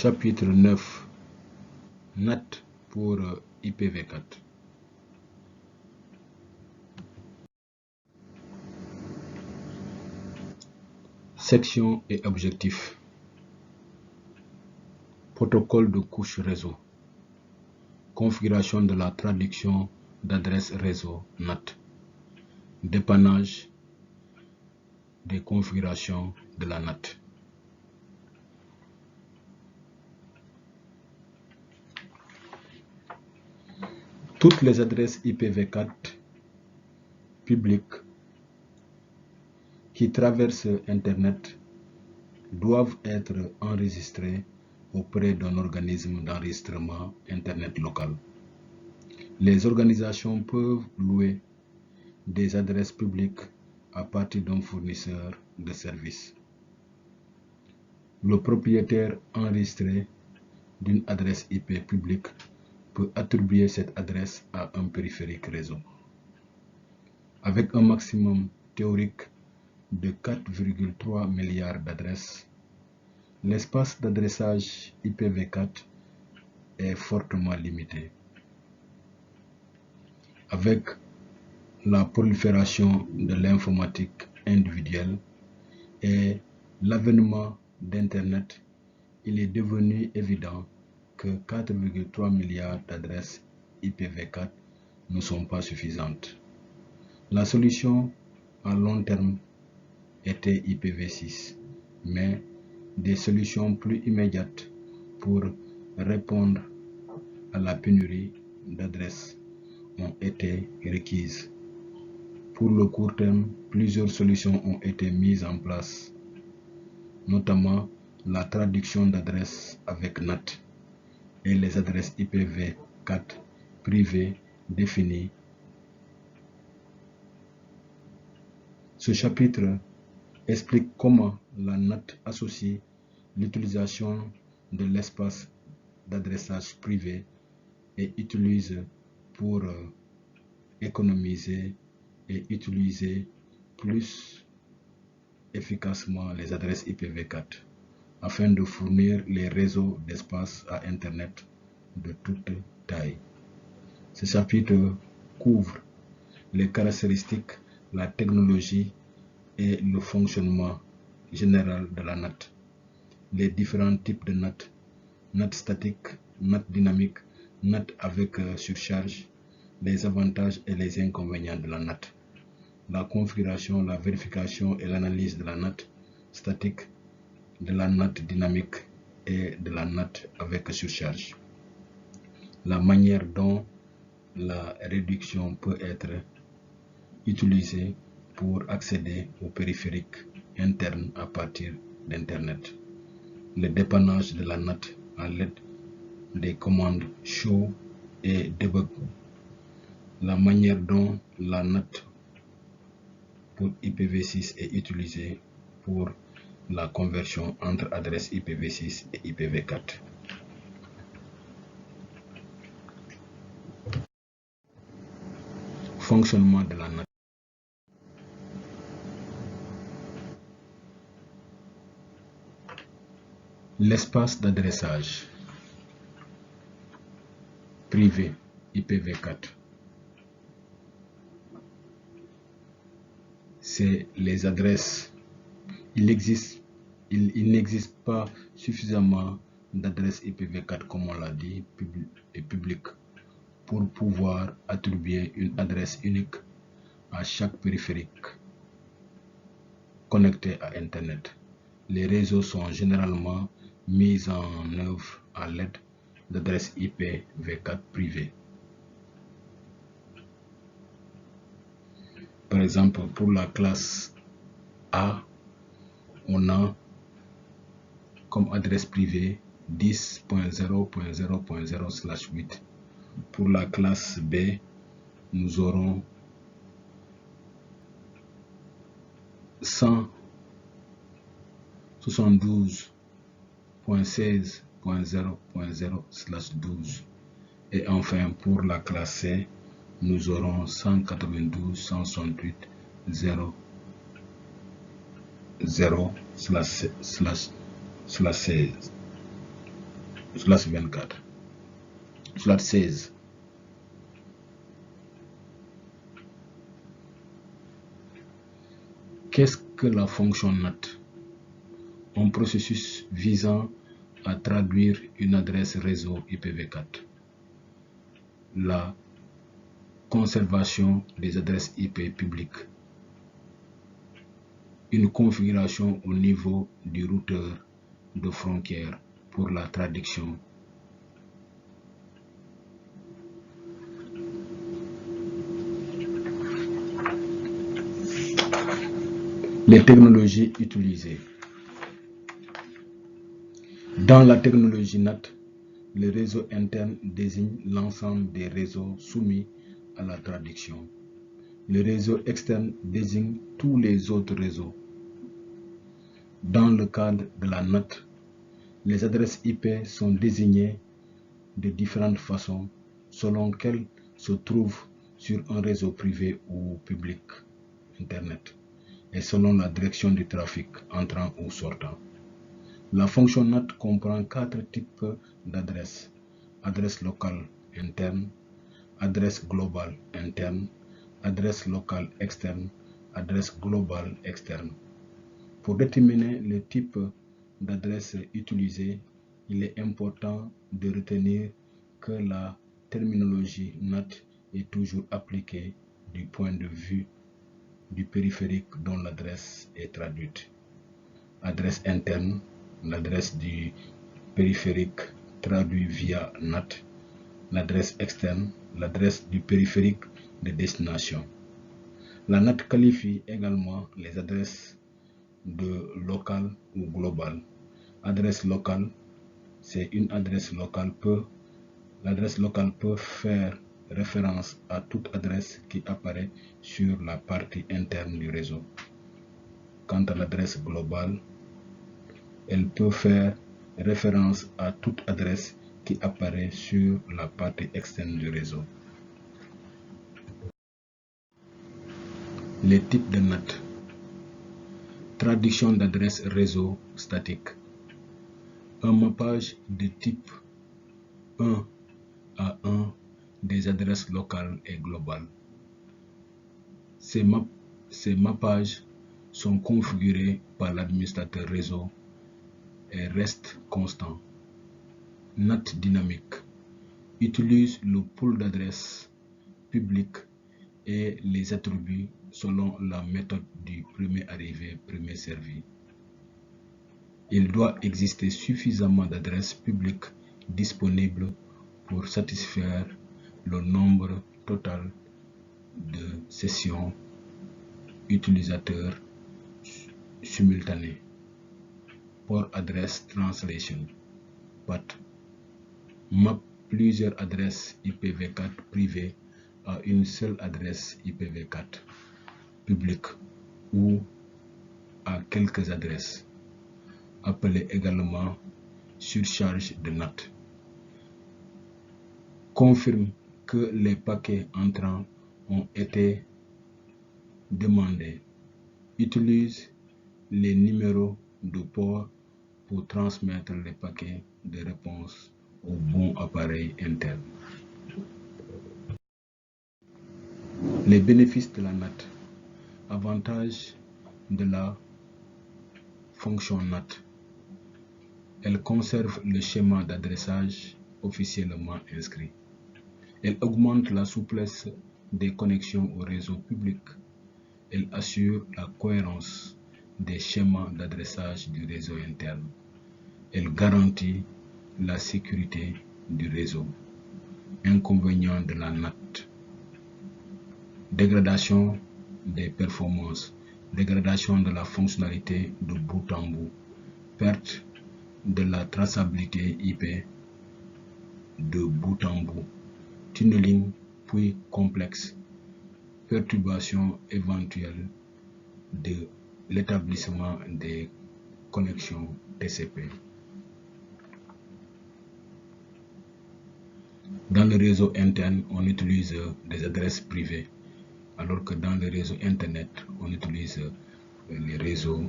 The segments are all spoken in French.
Chapitre 9. NAT pour IPv4. Section et objectifs. Protocole de couche réseau. Configuration de la traduction d'adresse réseau NAT. Dépannage des configurations de la NAT. Toutes les adresses IPv4 publiques qui traversent Internet doivent être enregistrées auprès d'un organisme d'enregistrement Internet local. Les organisations peuvent louer des adresses publiques à partir d'un fournisseur de services. Le propriétaire enregistré d'une adresse IP publique peut attribuer cette adresse à un périphérique réseau. Avec un maximum théorique de 4,3 milliards d'adresses, l'espace d'adressage IPv4 est fortement limité. Avec la prolifération de l'informatique individuelle et l'avènement d'Internet, il est devenu évident que 4,3 milliards d'adresses IPv4 ne sont pas suffisantes. La solution à long terme était IPv6, mais des solutions plus immédiates pour répondre à la pénurie d'adresses ont été requises. Pour le court terme, plusieurs solutions ont été mises en place, notamment la traduction d'adresses avec NAT et les adresses IPv4 privées définies. Ce chapitre explique comment la NAT associe l'utilisation de l'espace d'adressage privé et utilise pour économiser et utiliser plus efficacement les adresses IPv4 afin de fournir les réseaux d'espace à Internet de toute taille. Ce chapitre couvre les caractéristiques, la technologie et le fonctionnement général de la NAT, les différents types de NAT, NAT statique, NAT dynamique, NAT avec surcharge, les avantages et les inconvénients de la NAT, la configuration, la vérification et l'analyse de la NAT statique, de la NAT dynamique et de la NAT avec surcharge, la manière dont la réduction peut être utilisée pour accéder aux périphériques internes à partir d'Internet, le dépannage de la NAT à l'aide des commandes show et debug, la manière dont la NAT pour IPv6 est utilisée pour la conversion entre adresses IPv6 et IPv4. Fonctionnement de la NAT. L'espace d'adressage privé IPv4, c'est les adresses. Il n'existe pas suffisamment d'adresses IPv4, comme on l'a dit, et publiques, pour pouvoir attribuer une adresse unique à chaque périphérique connecté à Internet. Les réseaux sont généralement mis en œuvre à l'aide d'adresses IPv4 privées. Par exemple, pour la classe A, on a comme adresse privée 10.0.0.0/8. Pour la classe B, nous aurons 172.16.0.0/12. Et enfin, pour la classe C, nous aurons 192.168.0.0/16. /24 /16. Qu'est-ce que la fonction NAT? Un processus visant à traduire une adresse réseau IPv4. La conservation des adresses IP publiques. Une configuration au niveau du routeur de frontière pour la traduction. Les technologies utilisées. Dans la technologie NAT, le réseau interne désigne l'ensemble des réseaux soumis à la traduction. Le réseau externe désigne tous les autres réseaux. Dans le cadre de la NAT, les adresses IP sont désignées de différentes façons selon qu'elles se trouvent sur un réseau privé ou public Internet et selon la direction du trafic entrant ou sortant. La fonction NAT comprend 4 types d'adresses: adresse locale interne, adresse globale interne, adresse locale externe, adresse globale externe. Pour déterminer le type d'adresse utilisée, il est important de retenir que la terminologie NAT est toujours appliquée du point de vue du périphérique dont l'adresse est traduite. Adresse interne, l'adresse du périphérique traduit via NAT. L'adresse externe, l'adresse du périphérique de destination. La NAT qualifie également les adresses de local ou global. Adresse locale, c'est une adresse locale l'adresse locale peut faire référence à toute adresse qui apparaît sur la partie interne du réseau. Quant à l'adresse globale, elle peut faire référence à toute adresse qui apparaît sur la partie externe du réseau. Les types de NAT. Traduction d'adresse réseau statique. Un mappage de type 1 à 1 des adresses locales et globales. Ces mappages sont configurés par l'administrateur réseau et restent constants. NAT dynamique utilise le pool d'adresses publiques et les attributs selon la méthode du premier arrivé, premier servi. Il doit exister suffisamment d'adresses publiques disponibles pour satisfaire le nombre total de sessions utilisateurs simultanées. Port Address Translation (PAT) map plusieurs adresses IPv4 privées à une seule adresse IPv4 publique ou à quelques adresses, appelées également surcharge de NAT. Confirme que les paquets entrants ont été demandés. Utilise les numéros de port pour transmettre les paquets de réponse au bon appareil interne. Les bénéfices de la NAT. Avantages de la fonction NAT. Elle conserve le schéma d'adressage officiellement inscrit. Elle augmente la souplesse des connexions au réseau public. Elle assure la cohérence des schémas d'adressage du réseau interne. Elle garantit la sécurité du réseau. Inconvénients de la NAT. Dégradation des performances, dégradation de la fonctionnalité de bout en bout, perte de la traçabilité IP de bout en bout, tunneling puis complexe, perturbation éventuelle de l'établissement des connexions TCP. Dans le réseau interne, on utilise des adresses privées, alors que dans le réseau Internet, on utilise les réseaux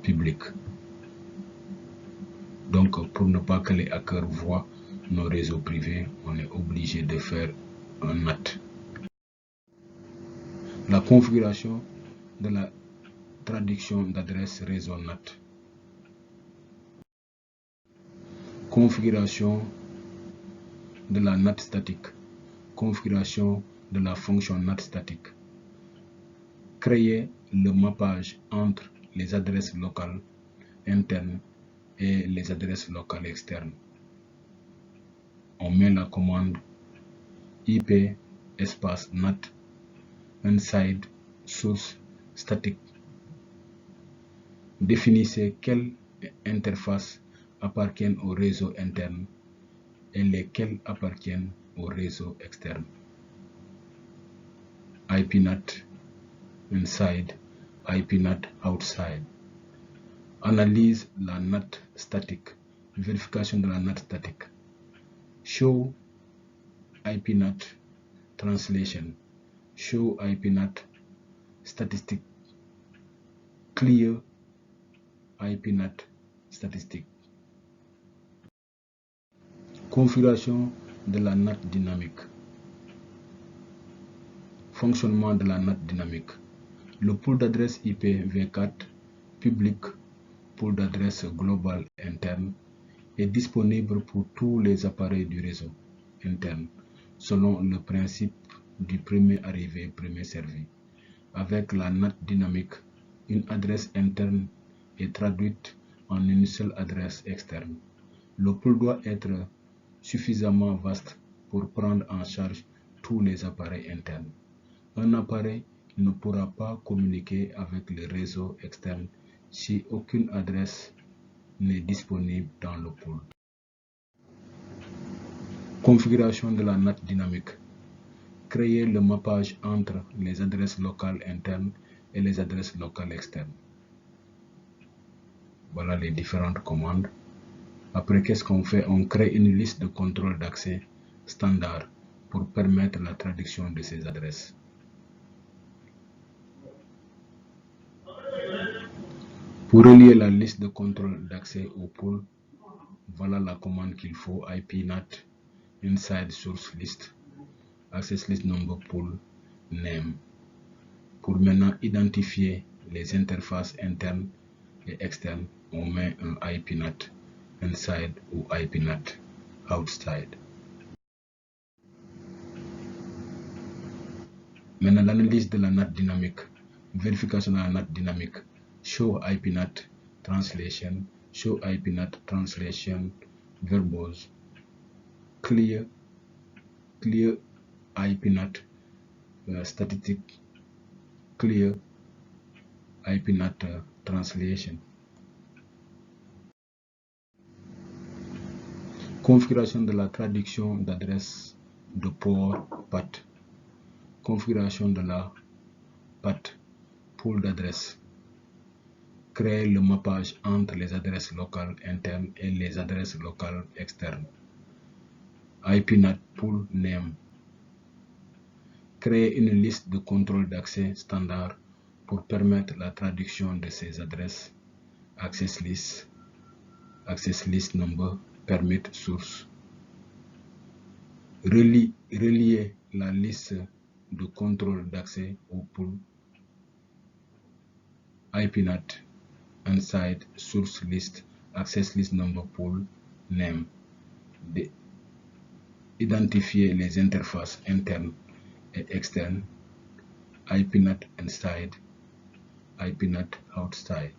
publics. Donc, pour ne pas que les hackers voient nos réseaux privés, on est obligé de faire un NAT. La configuration de la traduction d'adresse réseau NAT. Configuration de la NAT statique. Configuration de la fonction NAT statique. Créer le mappage entre les adresses locales internes et les adresses locales externes. On met la commande IP espace NAT inside source statique. Définissez quelles interfaces appartiennent au réseau interne et lesquelles appartiennent au réseau externe. IPNAT inside, IPNAT outside. Analyse la NAT statique. Vérification de la NAT statique. Show IPNAT translation. Show IPNAT statistic. Clear IPNAT statistique. Configuration de la NAT dynamique. Fonctionnement de la NAT dynamique. Le pool d'adresse IPv4 public, pool d'adresse global interne, est disponible pour tous les appareils du réseau interne, selon le principe du premier arrivé, premier servi. Avec la NAT dynamique, une adresse interne est traduite en une seule adresse externe. Le pool doit être suffisamment vaste pour prendre en charge tous les appareils internes. Un appareil ne pourra pas communiquer avec le réseau externe si aucune adresse n'est disponible dans le pool. Configuration de la NAT dynamique. Créer le mappage entre les adresses locales internes et les adresses locales externes. Voilà les différentes commandes. Après, qu'est-ce qu'on fait? On crée une liste de contrôle d'accès standard pour permettre la traduction de ces adresses. Pour relier la liste de contrôle d'accès au pool, voilà la commande qu'il faut: IPNAT inside source list access list number pool name. Pour maintenant identifier les interfaces internes et externes, on met un IPNAT inside ou IPNAT outside. Maintenant, l'analyse de la NAT dynamique. Vérification de la NAT dynamique. Show IPNAT translation. Show IPNAT translation verbose. Clear IPNAT statistic. Clear IPNAT translation. Configuration de la traduction d'adresse de port PAT. Configuration de la PAT pool d'adresses. Créer le mappage entre les adresses locales internes et les adresses locales externes. IPNAT pool name. Créer une liste de contrôle d'accès standard pour permettre la traduction de ces adresses. Access list number, permit source. Relier la liste de contrôle d'accès au pool. IPNAT inside source list access list number pool name. Identifier les interfaces internes et externes. IPNAT inside, IPNAT outside.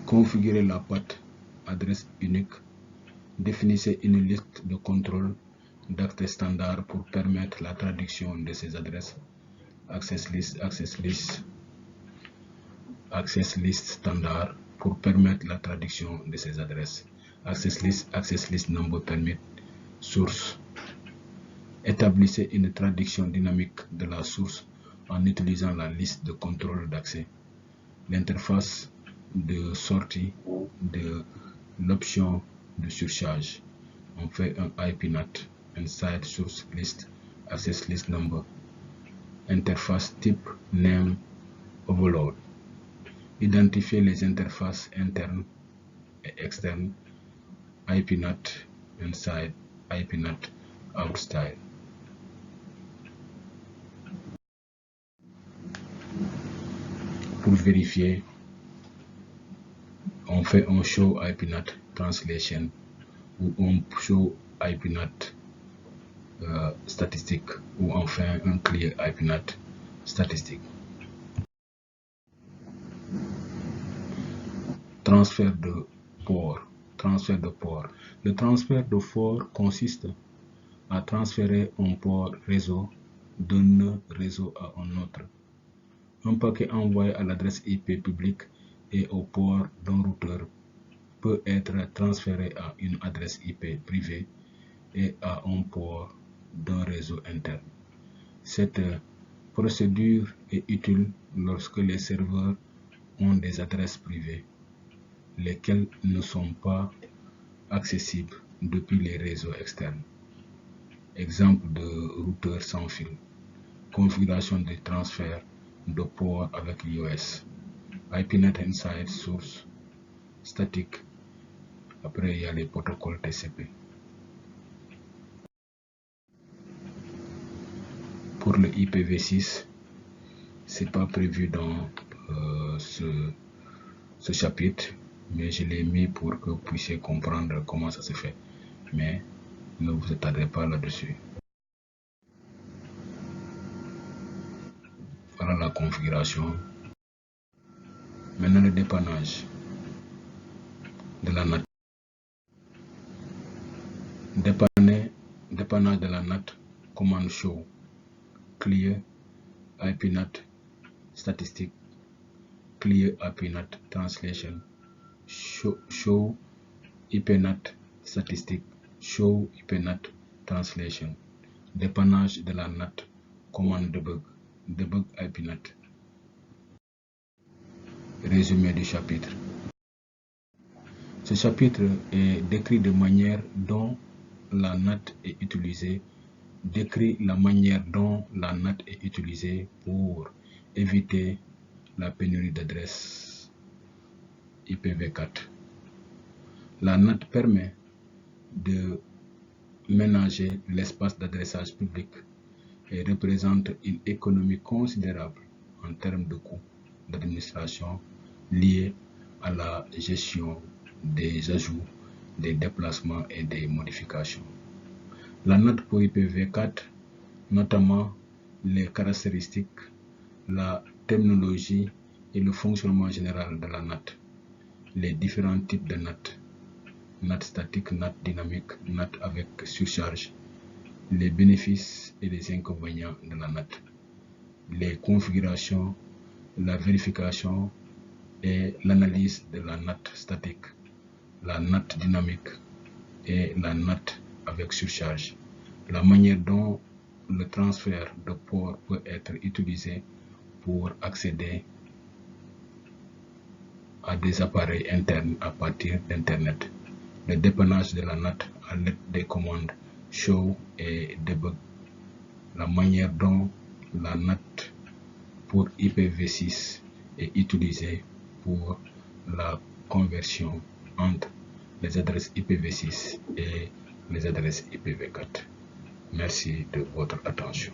Configurer la PAT adresse unique. Définissez une liste de contrôle d'accès standard pour permettre la traduction de ces adresses. Access list standard pour permettre la traduction de ces adresses. Access list number permit source. Établissez une traduction dynamique de la source en utilisant la liste de contrôle d'accès. L'interface de sortie de l'option de surcharge. On fait un IPNAT inside source list access list number. Interface type name overload. Identifier les interfaces internes et externes, IP NAT inside, IP NAT outside. Pour vérifier, on fait un show IP NAT translation ou on show IP NAT statistique ou enfin un clear IP NAT statistique. Transfert de port. Le transfert de port consiste à transférer un port réseau d'un réseau à un autre. Un paquet envoyé à l'adresse IP publique et au port d'un routeur peut être transféré à une adresse IP privée et à un port d'un réseau interne. Cette procédure est utile lorsque les serveurs ont des adresses privées, lesquelles ne sont pas accessibles depuis les réseaux externes. Exemple de routeur sans fil. Configuration de transfert de port avec iOS. IP NAT inside source statique. Après, il y a les protocoles TCP. Pour le IPv6, c'est pas prévu dans ce chapitre, mais je l'ai mis pour que vous puissiez comprendre comment ça se fait. Mais ne vous attardez pas là-dessus. Voilà la configuration. Maintenant le dépannage de la NAT. Dépannage de la NAT, commande show, clear, IP NAT, statistique, clear IP NAT translation, show IP NAT, statistique, show IP NAT translation. Dépannage de la NAT, commande debug, debug IP NAT. Résumé du chapitre. Ce chapitre est décrit de manière dont la NAT est utilisée, décrit la manière dont la NAT est utilisée pour éviter la pénurie d'adresses IPv4. La NAT permet de ménager l'espace d'adressage public et représente une économie considérable en termes de coûts d'administration liés à la gestion des ajouts, des déplacements et des modifications. La NAT pour IPv4, notamment les caractéristiques, la terminologie et le fonctionnement général de la NAT, les différents types de NAT, NAT statique, NAT dynamique, NAT avec surcharge, les bénéfices et les inconvénients de la NAT, les configurations, la vérification et l'analyse de la NAT statique, la NAT dynamique et la NAT avec surcharge, la manière dont le transfert de port peut être utilisé pour accéder à des appareils internes à partir d'Internet, le dépannage de la NAT à l'aide des commandes show et debug, la manière dont la NAT pour IPv6 est utilisée pour la conversion entre les adresses IPv6 et les adresses IPv4. Merci de votre attention.